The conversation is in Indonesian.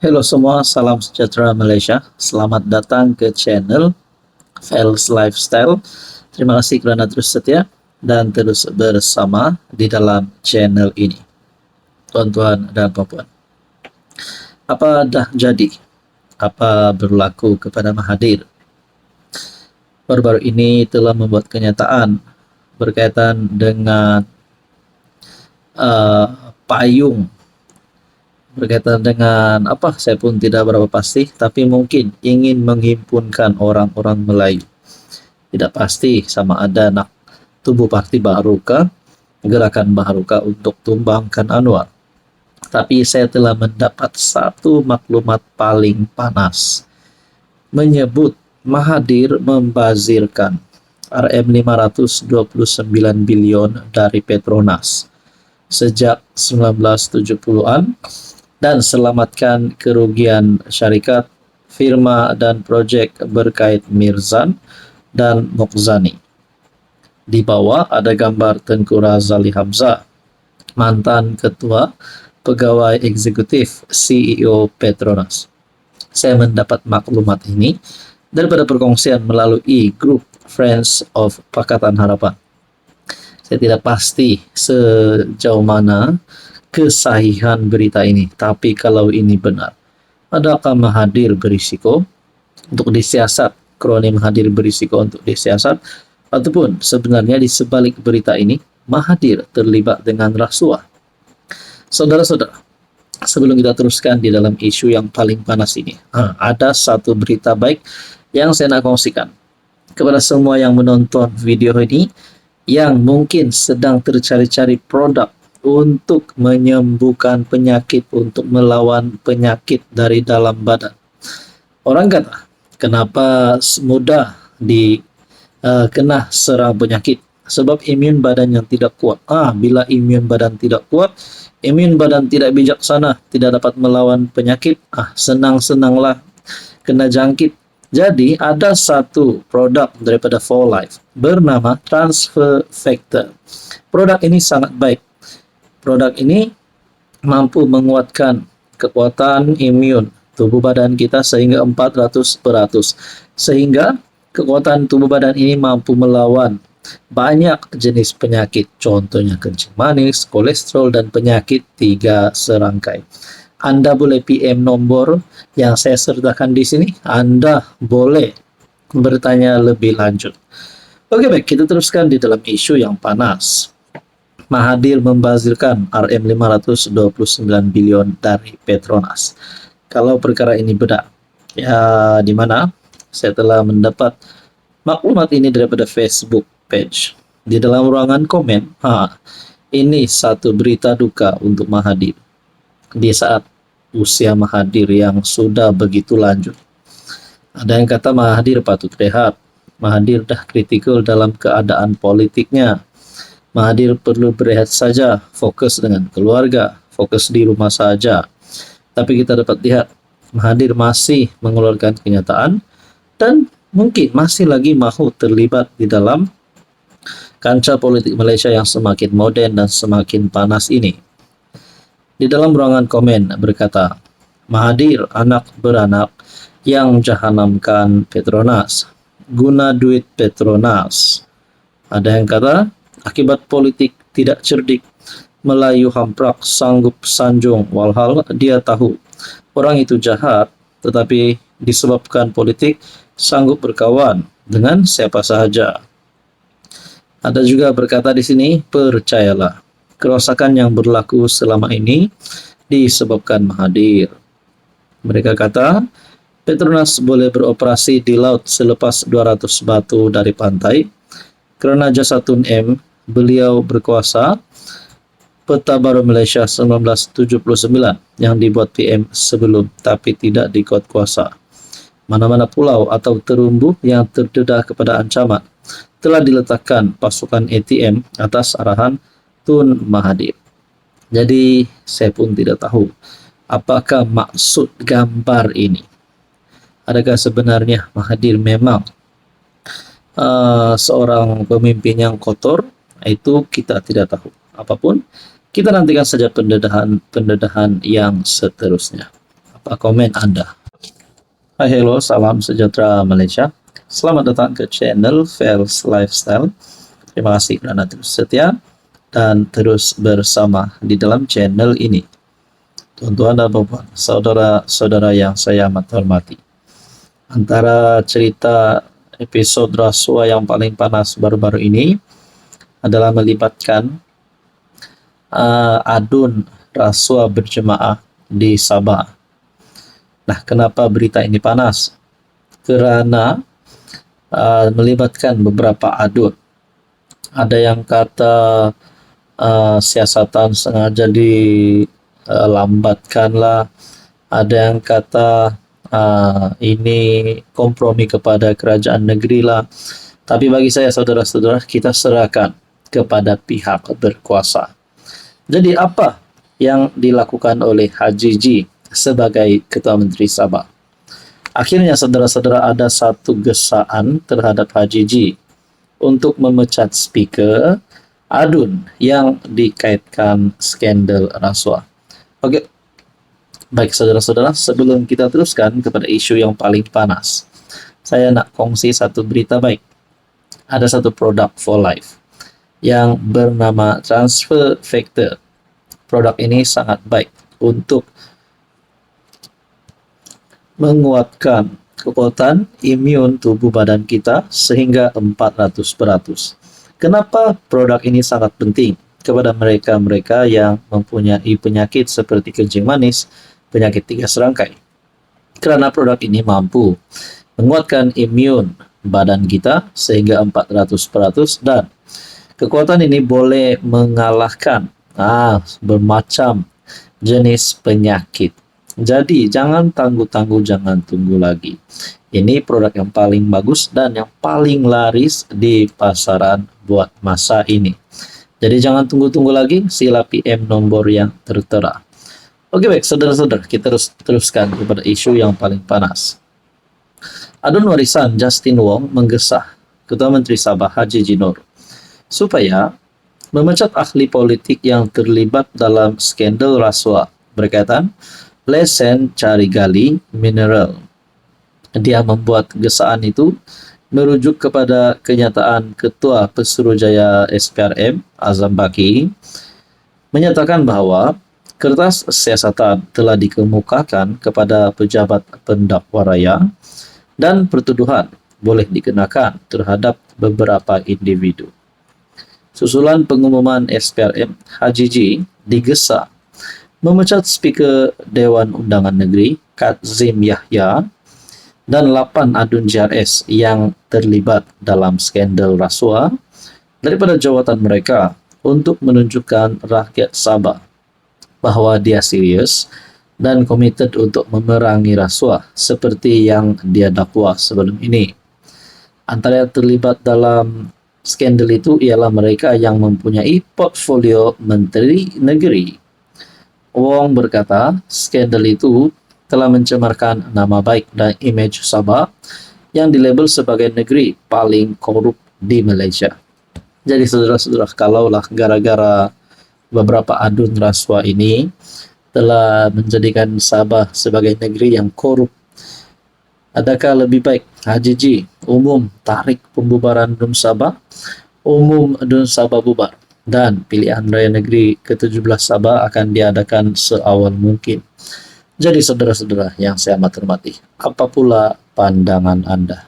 Halo semua, salam sejahtera Malaysia. Selamat datang ke channel Fels Lifestyle. Terima kasih kerana terus setia dan terus bersama di dalam channel ini. Tuan-tuan dan puan-puan, apa dah jadi? Apa berlaku kepada Mahathir? Baru-baru ini telah membuat kenyataan berkaitan dengan payung, berkaitan dengan apa saya pun tidak berapa pasti, tapi mungkin ingin menghimpunkan orang-orang Melayu. Tidak pasti sama ada nak tubuh parti baru ke gerakan baru ke untuk tumbangkan Anwar. Tapi saya telah mendapat satu maklumat paling panas menyebut Mahathir membazirkan RM529 bilion dari Petronas sejak 1970-an dan selamatkan kerugian syarikat, firma dan projek berkait Mirzan dan Mokzani. Di bawah ada gambar Tengku Razali Hamzah, mantan ketua pegawai eksekutif CEO Petronas. Saya mendapat maklumat ini daripada perkongsian melalui grup Friends of Pakatan Harapan. Saya tidak pasti sejauh mana kesahihan berita ini, tapi kalau ini benar, adakah Mahathir berisiko untuk disiasat, kroni Mahathir berisiko untuk disiasat, ataupun sebenarnya di sebalik berita ini Mahathir terlibat dengan rasuah? Saudara-saudara, sebelum kita teruskan di dalam isu yang paling panas ini, ada satu berita baik yang saya nak kongsikan kepada semua yang menonton video ini yang mungkin sedang tercari-cari produk untuk menyembuhkan penyakit, untuk melawan penyakit dari dalam badan. Orang kata, kenapa mudah kena serang penyakit? Sebab imun badan yang tidak kuat. Bila imun badan tidak kuat, imun badan tidak bijaksana, tidak dapat melawan penyakit, senang-senanglah kena jangkit. Jadi ada satu produk daripada 4Life bernama Transfer Factor. Produk ini sangat baik. Produk ini mampu menguatkan kekuatan imun tubuh badan kita sehingga 400%. Sehingga kekuatan tubuh badan ini mampu melawan banyak jenis penyakit, contohnya kencing manis, kolesterol, dan penyakit 3 serangkai. Anda boleh PM nomor yang saya sertakan di sini. Anda boleh bertanya lebih lanjut. Oke, baik, kita teruskan di dalam isu yang panas. Mahathir membazirkan RM529 bilion dari Petronas. Kalau perkara ini benar, ya di mana saya telah mendapat maklumat ini daripada Facebook page. Di dalam ruangan komen, ini satu berita duka untuk Mahathir di saat usia Mahathir yang sudah begitu lanjut. Ada yang kata Mahathir patut rehat. Mahathir dah kritikal dalam keadaan politiknya. Mahathir perlu berehat saja, fokus dengan keluarga, fokus di rumah saja. Tapi kita dapat lihat Mahathir masih mengeluarkan kenyataan dan mungkin masih lagi mahu terlibat di dalam kancah politik Malaysia yang semakin moden dan semakin panas ini. Di dalam ruangan komen berkata, Mahathir anak beranak yang jahanamkan Petronas, guna duit Petronas. Ada yang kata, akibat politik tidak cerdik, Melayu hamprak sanggup sanjung, walhal dia tahu orang itu jahat, tetapi disebabkan politik sanggup berkawan dengan siapa sahaja. Ada juga berkata di sini, percayalah, kerosakan yang berlaku selama ini disebabkan Mahathir. Mereka kata, Petronas boleh beroperasi di laut selepas 200 batu dari pantai. Kerana jasa Tun M, beliau berkuasa. Peta baru Malaysia 1979 yang dibuat PM sebelum tapi tidak dikuat kuasa. Mana-mana pulau atau terumbu yang terdedah kepada ancaman telah diletakkan pasukan ATM atas arahan Tun Mahathir. Jadi saya pun tidak tahu apakah maksud gambar ini. Adakah sebenarnya Mahathir memang seorang pemimpin yang kotor? Itu kita tidak tahu. Apapun, kita nantikan saja pendedahan yang seterusnya. apa komen Anda. Hai, hello, salam sejahtera Malaysia. Selamat datang ke channel Fels Lifestyle. Terima kasih kerana terus setia dan terus bersama di dalam channel ini. Tuan-tuan dan puan, saudara-saudara yang saya amat hormati. Antara cerita episod rasuah yang paling panas baru-baru ini adalah melibatkan adun rasuah berjemaah di Sabah. Nah, kenapa berita ini panas? Kerana melibatkan beberapa adun. Ada yang kata siasatan sengaja dilambatkanlah. Ada yang kata ini kompromi kepada kerajaan negeri lah. Tapi bagi saya, saudara-saudara, kita serahkan kepada pihak berkuasa. Jadi apa yang dilakukan oleh Haji G sebagai Ketua Menteri Sabah? Akhirnya, saudara-saudara, ada satu gesaan terhadap Haji G untuk memecat speaker adun yang dikaitkan skandal rasuah. Okey, baik saudara-saudara, sebelum kita teruskan kepada isu yang paling panas, saya nak kongsi satu berita baik. Ada satu produk for life yang bernama Transfer Factor. Produk ini sangat baik untuk menguatkan kekuatan imun tubuh badan kita sehingga 400%. Kenapa produk ini sangat penting kepada mereka-mereka yang mempunyai penyakit seperti kencing manis, penyakit 3 serangkai? Kerana produk ini mampu menguatkan imun badan kita sehingga 400% dan kekuatan ini boleh mengalahkan bermacam jenis penyakit. Jadi, jangan tangguh-tangguh, jangan tunggu lagi. Ini produk yang paling bagus dan yang paling laris di pasaran buat masa ini. Jadi, jangan tunggu-tunggu lagi, sila PM nombor yang tertera. Oke, baik, saudara-saudara, kita teruskan kepada isu yang paling panas. Adun warisan Justin Wong menggesah Ketua Menteri Sabah Haji G Nur supaya memecat ahli politik yang terlibat dalam skandal rasuah berkaitan lesen cari gali mineral. Dia membuat gesaan itu merujuk kepada kenyataan Ketua Pesuruhjaya SPRM Azam Baki menyatakan bahawa kertas siasatan telah dikemukakan kepada pejabat pendakwa raya dan pertuduhan boleh dikenakan terhadap beberapa individu. Susulan pengumuman SPRM, Haji G digesa memecat Speaker Dewan Undangan Negeri Kazim Yahya dan 8 adun JRS yang terlibat dalam skandal rasuah daripada jawatan mereka untuk menunjukkan rakyat Sabah bahawa dia serius dan komited untuk memerangi rasuah seperti yang dia dakwa sebelum ini. Antara yang terlibat dalam skandal itu ialah mereka yang mempunyai portfolio menteri negeri. Wong berkata, skandal itu telah mencemarkan nama baik dan imej Sabah yang dilabel sebagai negeri paling korup di Malaysia. Jadi saudara-saudara, kalaulah gara-gara beberapa adun rasuah ini telah menjadikan Sabah sebagai negeri yang korup, adakah lebih baik Haji G umum tarik pembubaran DUN Sabah, umum DUN Sabah bubar, dan pilihan raya negeri ke-17 Sabah akan diadakan seawal mungkin? Jadi saudara-saudara yang saya amat hormati, apa pula pandangan Anda?